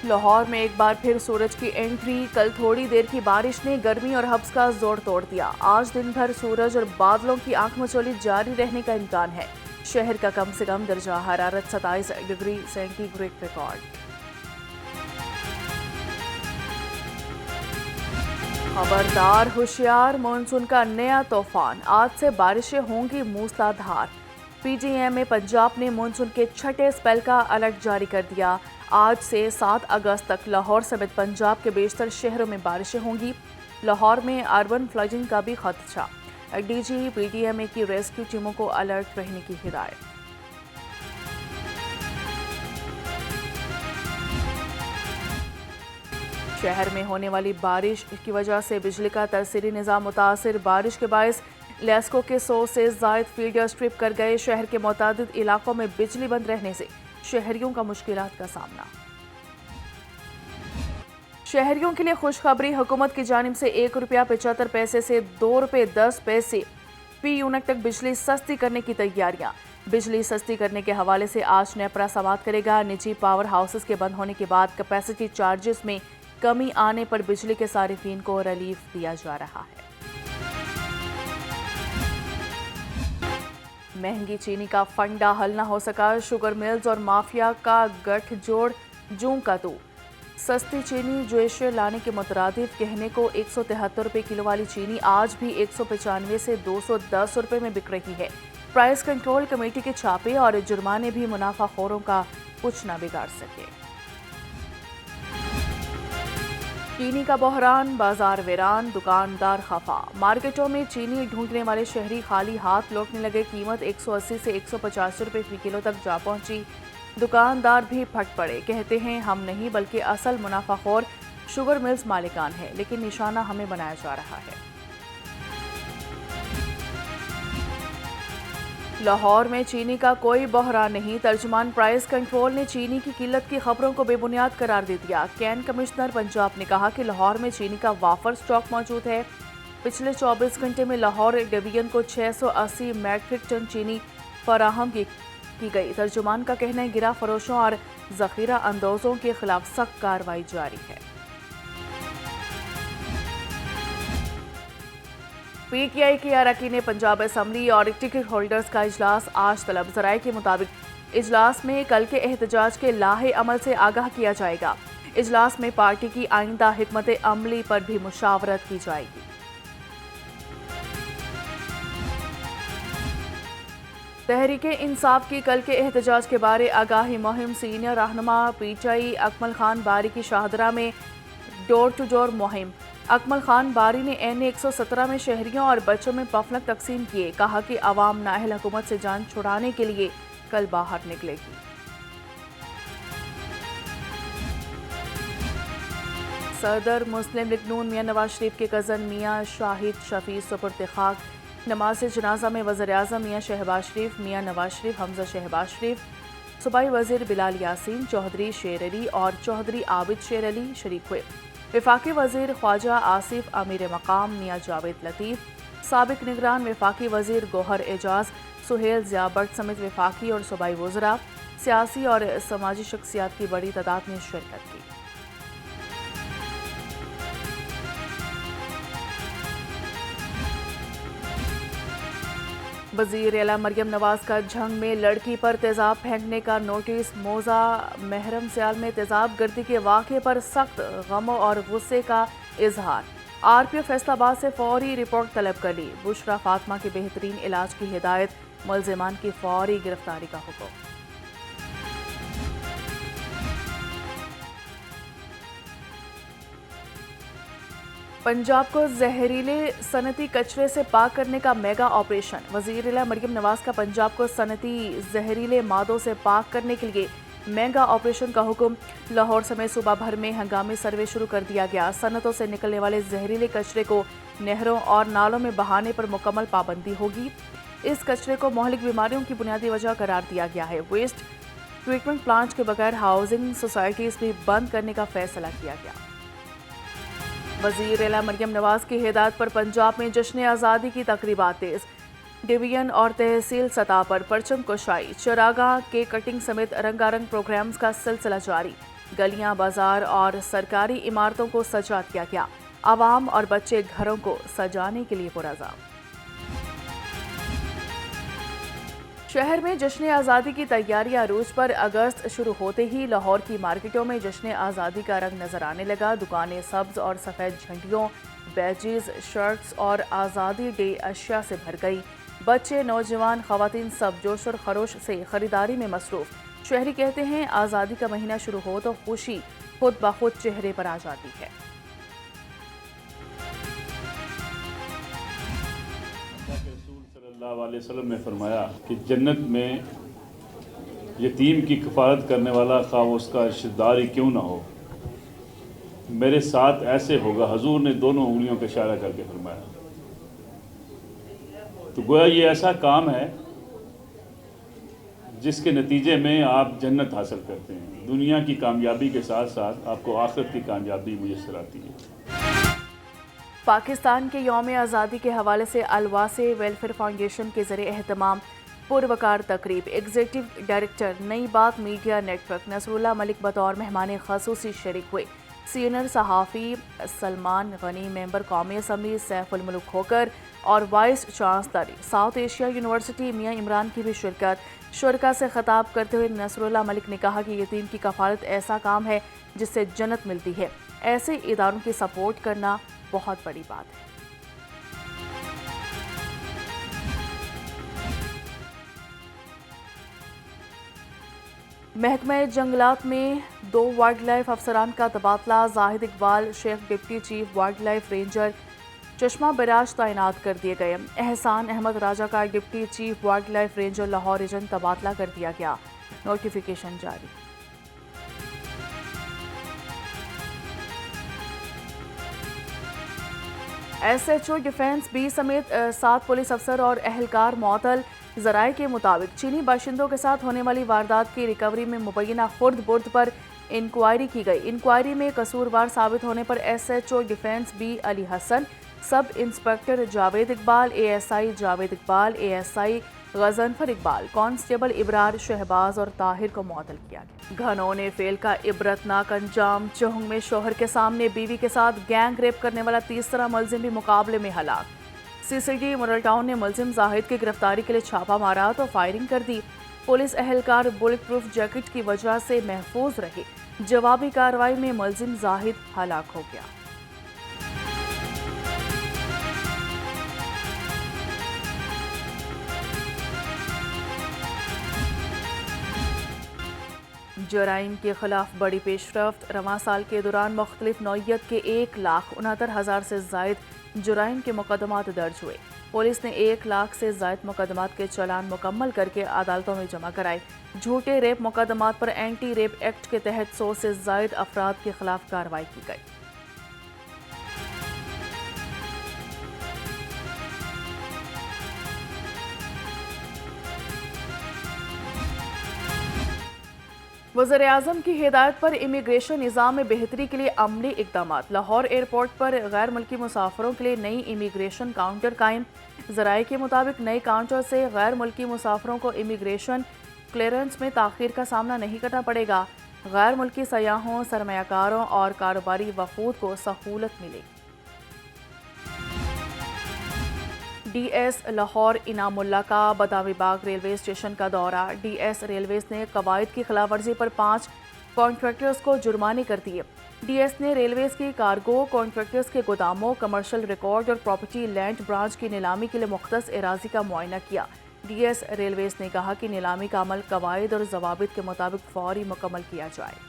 لاہور میں ایک بار پھر سورج کی انٹری، کل تھوڑی دیر کی بارش نے گرمی اور حبس کا زور توڑ دیا۔ آج دن بھر سورج اور بادلوں کی آنکھ مچولی جاری رہنے کا امکان ہے۔ شہر کا کم سے کم درجہ حرارت 27 ڈگری سینٹی گریڈ ریکارڈ۔ خبردار ہوشیار، مانسون کا نیا طوفان، آج سے بارشیں ہوں گی موسلا دھار۔ پی ٹی ایم میں پنجاب نے مانسون کے چھٹے اسپیل کا الرٹ جاری کر دیا۔ آج سے 7 اگست تک لاہور سمیت پنجاب کے بیشتر شہروں میں بارشیں ہوں گی۔ لاہور میں اربن فلڈنگ کا بھی خدشہ، D G P T M کی ریسکیو ٹیموں کو الرٹ رہنے کی ہدایت۔ شہر میں ہونے والی بارش کی وجہ سے بجلی کا ترسیلی نظام متاثر، بارش کے باعث لیسکو کے 100 سے زائد فیڈر سٹرپ کر گئے۔ شہر کے متعدد علاقوں میں بجلی بند رہنے سے شہریوں کا مشکلات کا سامنا۔ شہریوں کے لیے خوشخبری، حکومت کی جانب سے 1 روپیہ 75 پیسے سے 2 روپے 10 پیسے فی یونٹ تک بجلی سستی کرنے کی تیاریاں۔ بجلی سستی کرنے کے حوالے سے آج نیپرا سماعت کرے گا۔ نجی پاور ہاؤسز کے بند ہونے کے بعد کیپیسٹی چارجز میں کمی آنے پر بجلی کے صارفین کو ریلیف دیا جا رہا ہے۔ مہنگی چینی کا فنڈا حل نہ ہو سکا، شوگر ملز اور مافیا کا گٹھ جوڑ جوں کا تو۔ سستی چینی جوئشر لانے کے مترادف کہنے کو 173 روپے کلو والی چینی آج بھی 195 سے 210 روپے میں بک رہی ہے۔ پرائس کنٹرول کمیٹی کے چھاپے اور جرمانے بھی منافع خوروں کا کچھ نہ بگاڑ سکے۔ چینی کا بحران، بازار ویران، دکاندار خفا۔ مارکیٹوں میں چینی ڈھونڈنے والے شہری خالی ہاتھ لوٹنے لگے۔ قیمت 180 سے 150 روپے فی کلو تک جا پہنچی۔ دکاندار بھی پھٹ پڑے، کہتے ہیں ہم نہیں بلکہ اصل منافع خور شوگر ملز مالکان ہے، لیکن نشانہ ہمیں بنایا جا رہا ہے۔ لاہور میں چینی کا کوئی بحران نہیں، ترجمان پرائس کنٹرول نے چینی کی قلت کی خبروں کو بے بنیاد قرار دے دیا۔ کین کمشنر پنجاب نے کہا کہ لاہور میں چینی کا وافر سٹاک موجود ہے۔ پچھلے 24 گھنٹے میں لاہور ڈویژن کو 680 میٹرک ٹن چینی فراہم کی گئی۔ ترجمان کا کہنا ہے گرا فروشوں اور ذخیرہ اندوزوں کے خلاف سخت کارروائی جاری ہے۔ پی ٹی آئی کے اراکین پنجاب اسمبلی اور ٹکٹ ہولڈرز کا اجلاس آج طلب۔ ذرائع کے مطابق اجلاس میں کل کے احتجاج کے لاحِ عمل سے آگاہ کیا جائے گا۔ اجلاس میں پارٹی کی آئندہ حکمت عملی پر بھی مشاورت کی جائے گی۔ تحریک انصاف کی کل کے احتجاج کے بارے آگاہی مہم، سینئر رہنما پی ٹی آئی اکمل خان باری کی شاہدرہ میں ڈور ٹو ڈور مہم۔ اکمل خان باری نے این 117 میں شہریوں اور بچوں میں پفلک تقسیم کیے، کہا کہ عوام نااہل حکومت سے جان چھڑانے کے لیے کل باہر نکلے گی۔ صدر مسلم لیگ نون میاں نواز شریف کے کزن میاں شاہد شفیع سپرد خاک۔ نماز جنازہ میں وزیر اعظم میاں شہباز شریف، میاں نواز شریف، حمزہ شہباز شریف، صوبائی وزیر بلال یاسین، چوہدری شیر علی اور چوہدری عابد شیر علی شریک ہوئے۔ وفاقی وزیر خواجہ آصف امیر مقام میاں جاوید لطیف، سابق نگران وفاقی وزیر گوہر اعجاز، سہیل ضیاء بٹ سمیت وفاقی اور صوبائی وزراء، سیاسی اور سماجی شخصیات کی بڑی تعداد نے شرکت کی۔ وزیر اعلیٰ مریم نواز کا جھنگ میں لڑکی پر تیزاب پھینکنے کا نوٹس۔ موزہ محرم سیال میں تیزاب گردی کے واقعے پر سخت غم اور غصے کا اظہار۔ آر پی او فیصل آباد سے فوری رپورٹ طلب کر لی۔ بشرا فاطمہ کے بہترین علاج کی ہدایت، ملزمان کی فوری گرفتاری کا حکم۔ پنجاب کو زہریلے صنعتی کچرے سے پاک کرنے کا میگا آپریشن۔ وزیر اعلیٰ مریم نواز کا پنجاب کو صنعتی زہریلے مادوں سے پاک کرنے کے لیے میگا آپریشن کا حکم۔ لاہور سمیت صوبہ بھر میں ہنگامی سروے شروع کر دیا گیا۔ صنعتوں سے نکلنے والے زہریلے کچرے کو نہروں اور نالوں میں بہانے پر مکمل پابندی ہوگی۔ اس کچرے کو مہلک بیماریوں کی بنیادی وجہ قرار دیا گیا ہے۔ ویسٹ ٹریٹمنٹ پلانٹ کے بغیر ہاؤسنگ سوسائٹیز بھی بند کرنے کا فیصلہ کیا گیا۔ وزیر اعلیٰ مریم نواز کی ہدایت پر پنجاب میں جشن آزادی کی تقریبات تیز۔ ڈویژن اور تحصیل سطح پر پرچم کشائی، چراغاں کے کٹنگ سمیت رنگا رنگ پروگرامز کا سلسلہ جاری۔ गलियां, बाजार और सरकारी इमारतों को सजा किया गया। आवाम और बच्चे घरों को सजाने के लिए पुरज़ाम। शहर में जश्न आज़ादी की तैयारियां अरूज पर। अगस्त शुरू होते ही लाहौर की मार्केटों में जश्न आज़ादी का रंग नजर आने लगा। दुकानें सब्ज और सफ़ेद झंडियों, बैजेस, शर्ट्स और आज़ादी डे अशिया से भर गई। बच्चे, नौजवान, ख़वातीन सब जोश और खरोश से खरीदारी में मसरूफ। शहरी कहते हैं आज़ादी का महीना शुरू हो तो खुशी खुद ब खुद चेहरे पर आ जाती है। सल्लल्लाहु अलैहि वसल्लम ने फरमाया कि जन्नत में यतीम की कफ़ालत करने वाला खा उसका रिश्तेदार ही क्यों ना हो, मेरे साथ ऐसे होगा। हुजूर ने दोनों उंगलियों का इशारा करके फरमाया। तो गोया ये ऐसा काम है जिसके नतीजे में आप जन्नत हासिल करते हैं। दुनिया की कामयाबी के साथ साथ आपको आखिरत की कामयाबी मुयस्सर आती है। पाकिस्तान के यौम आज़ादी के हवाले से अलवासे वेलफेयर फाउंडेशन के ज़रिए एहतमाम पुरवकार तकरीब। एग्जीक्यूटिव डायरेक्टर नई बात मीडिया नेटवर्क नसरुल्लाह मलिक बतौर मेहमान ख़ुसूसी शरीक हुए। सीनियर सहाफ़ी सलमान गनी, मेंबर कौमी असम्बली सैफुल मुल्क खोकर और vice chancellor South Asia University Mian Imran की भी शिरकत। शुरका से खिताब करते हुए नसरुल्लाह मलिक ने कहा कि यतीम की कफ़ालत ऐसा काम है जिससे जन्नत मिलती है। ऐसे इदारों की सपोर्ट करना बहुत बड़ी बात है। महकमा जंगलात में 2 वाइल्ड लाइफ अफसरान का तबादला। Zahid Iqbal Sheikh deputy chief wildlife ranger Chashma barrage तैनात कर दिए गए। एहसान अहमद राजा का deputy chief wildlife ranger Lahore region तबादला कर दिया गया। नोटिफिकेशन जारी। SHO डिफेंस बी समेत 7 पुलिस अफसर और एहलकार मुअत्तल। ज़राए के मुताबिक चीनी बाशिंदों के साथ होने वाली वारदात की रिकवरी में मुबैना खुर्द बुर्द पर इंक्वायरी की गई। इंक्वायरी में कसूरवार साबित होने पर SHO defence B Ali Hasan, sub inspector Javed Iqbal, ASI Javed Iqbal, ASI Ghazanfar Iqbal, constable Ibrar Shahbaz और ताहिर को मुअत्तल किया गया। घनौने फेल का इबरतनाक अंजाम। चौहंग में शोहर के सामने बीवी के साथ गैंग रेप करने वाला तीसरा मुलजिम भी मुकाबले में हलाक। CCD मॉडल टाउन ने मुलजिम जाहिद की गिरफ्तारी के लिए छापा मारा तो फायरिंग कर दी। पुलिस एहलकार बुलेट प्रूफ जैकेट की वजह से महफूज रहे। जवाबी कार्रवाई में मुलजिम जाहिद हलाक हो गया। जराइम के खिलाफ बड़ी पेशरफ्त। रवां साल के दौरान मुख्तलिफ नौइयत के 1,69,000 से जायद जराइम के मुकदमात दर्ज हुए। पुलिस ने 1 लाख से जायद मुकदमात के चालान मुकम्मल करके अदालतों में जमा कराए। झूठे रेप मुकदमात पर एंटी रेप एक्ट के तहत 100 से जायद अफराद के खिलाफ कार्रवाई की गई। वज़ीर आज़म की हिदायत पर इमिग्रेशन निज़ाम में बेहतरी के लिए अमली इक़दाम। लाहौर एयरपोर्ट पर गैर मुल्की मुसाफिरों के लिए नई इमिग्रेशन काउंटर कायम। ज़राए के मुताबिक नए काउंटर से गैर मुल्की मुसाफिरों को इमिग्रेशन क्लियरेंस में ताख़ीर का सामना नहीं करना पड़ेगा। गैर मुल्की सयाहों, सरमायाकारों और कारोबारी वफूद को सहूलत मिलेगी। DS लाहौर इनामुल्ला का बदामी बाग रेलवे स्टेशन का दौरा। DS रेलवेज ने कवायद की खिलाफवर्जी पर 5 कॉन्ट्रैक्टर्स को जुर्माने कर दिए। DS ने रेलवेज की कार्गो कॉन्ट्रैक्टर्स के गोदामों, कमर्शियल रिकॉर्ड और प्रॉपर्टी लैंड ब्रांच की नीलामी के लिए मुख्तस एराजी का मुआयना किया। DS रेलवेज ने कहा कि नीलामी का अमल कवायद और ज़वाबित के मुताबिक फौरी मुकम्मल किया जाए।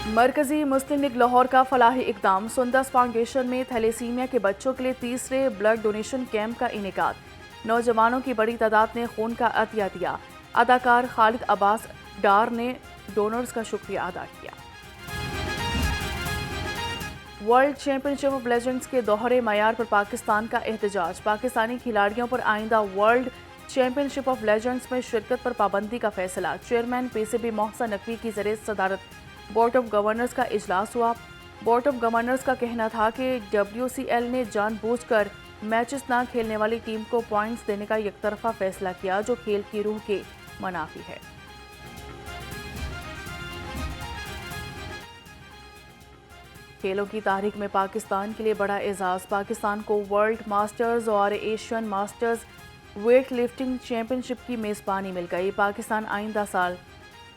मरकजी मुस्लिम लीग लाहौर का फलाही इक़दाम। सुंदस फाउंडेशन में थैलेसीमिया के बच्चों के लिए तीसरे ब्लड डोनेशन कैंप का इनेकाद। नौजवानों की बड़ी तादाद ने खून का अतिया दिया। अदाकार खालिद अब्बास डार ने डोनर्स का शुक्रिया अदा किया। वर्ल्ड चैंपियनशिप ऑफ लेजेंड्स के दोहरे मयार पर पाकिस्तान का एहतजाज। पाकिस्तानी खिलाड़ियों पर आइंदा वर्ल्ड चैंपियनशिप ऑफ लेजेंड्स में शिरकत पर पाबंदी का फैसला। चेयरमैन PCB मोहसन नकवी की ज़रिए सदारत बोर्ड ऑफ गवर्नर्स का इजलास हुआ। बोर्ड ऑफ गवर्नर्स का कहना था कि WCL ने जानबूझकर मैचेस ना खेलने वाली टीम को पॉइंट्स देने का एक तरफा फैसला किया, जो खेल की रूह के मुनाफी है। खेलों की तारीख में पाकिस्तान के लिए बड़ा एजाज। पाकिस्तान को वर्ल्ड मास्टर्स और Asian masters weight lifting championship की मेज़बानी मिल गई। पाकिस्तान आइंदा साल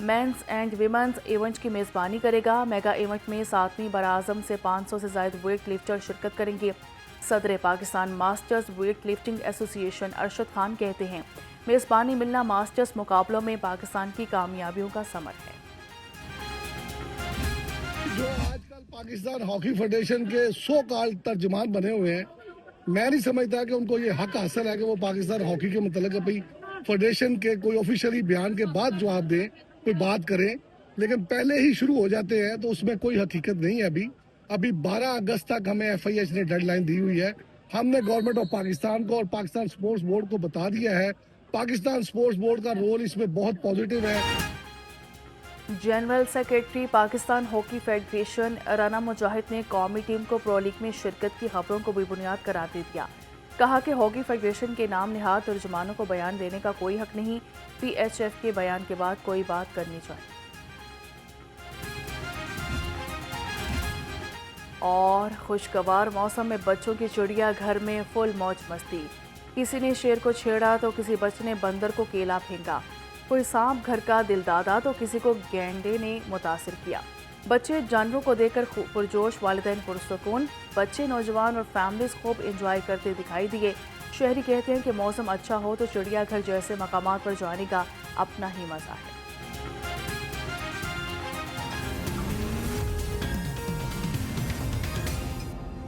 मेंस एंड विमेंस इवेंट की मेज़बानी करेगा। मेगा इवेंट में 7वीं बराआज़म से 500 से ज़ायद वेट लिफ्टर शिरकत करेंगे। सदर Pakistan masters weight lifting association Arshad Khan कहते हैं, मेज़बानी मिलना मास्टर्स मुकाबलों में पाकिस्तान की कामयाबियों का समर है। जो आजकल पाकिस्तान हॉकी फेडरेशन के 100 काल तर्जमान बने हुए हैं, मैं नहीं समझता कि उनको ये हक हासिल है कि वो पाकिस्तान हॉकी के मतलब अभी फेडरेशन के कोई ऑफिशियली बयान के बाद जवाब दें, कोई बात करें, लेकिन पहले ही शुरू हो जाते हैं तो उसमें कोई हकीकत नहीं है। अभी 12 अगस्त तक हमें FIH ने डेडलाइन दी हुई है। हमने गवर्नमेंट ऑफ पाकिस्तान को और पाकिस्तान स्पोर्ट्स बोर्ड को बता दिया है। पाकिस्तान स्पोर्ट्स बोर्ड का रोल इसमें बहुत पॉजिटिव है। General secretary Pakistan hockey federation Rana Mujahid ने कौमी टीम को प्रो लीग में शिरकत की खबरों को बेबुनियाद करार दे दिया। कहा कि हॉकी फेडरेशन के नाम निहाद तर्जुमानों को बयान देने का कोई हक नहीं। PHF के बयान के बाद कोई बात करनी चाहिए। और खुशगवार मौसम में बच्चों की चिड़िया घर में फुल मौज मस्ती। किसी ने शेर को छेड़ा तो किसी बच्चे ने बंदर को केला फेंका। कोई सांप घर का दिलदादा तो किसी को गैंडे ने मुतासिर किया। बच्चे जानवरों को देखकर पुरजोश, वालिदैन पुरसुकून। बच्चे, नौजवान और फैमिलीज खूब एंजॉय करते दिखाई दिए। शहरी कहते हैं कि मौसम अच्छा हो तो चिड़ियाघर जैसे मकामात पर जाने का अपना ही मजा है।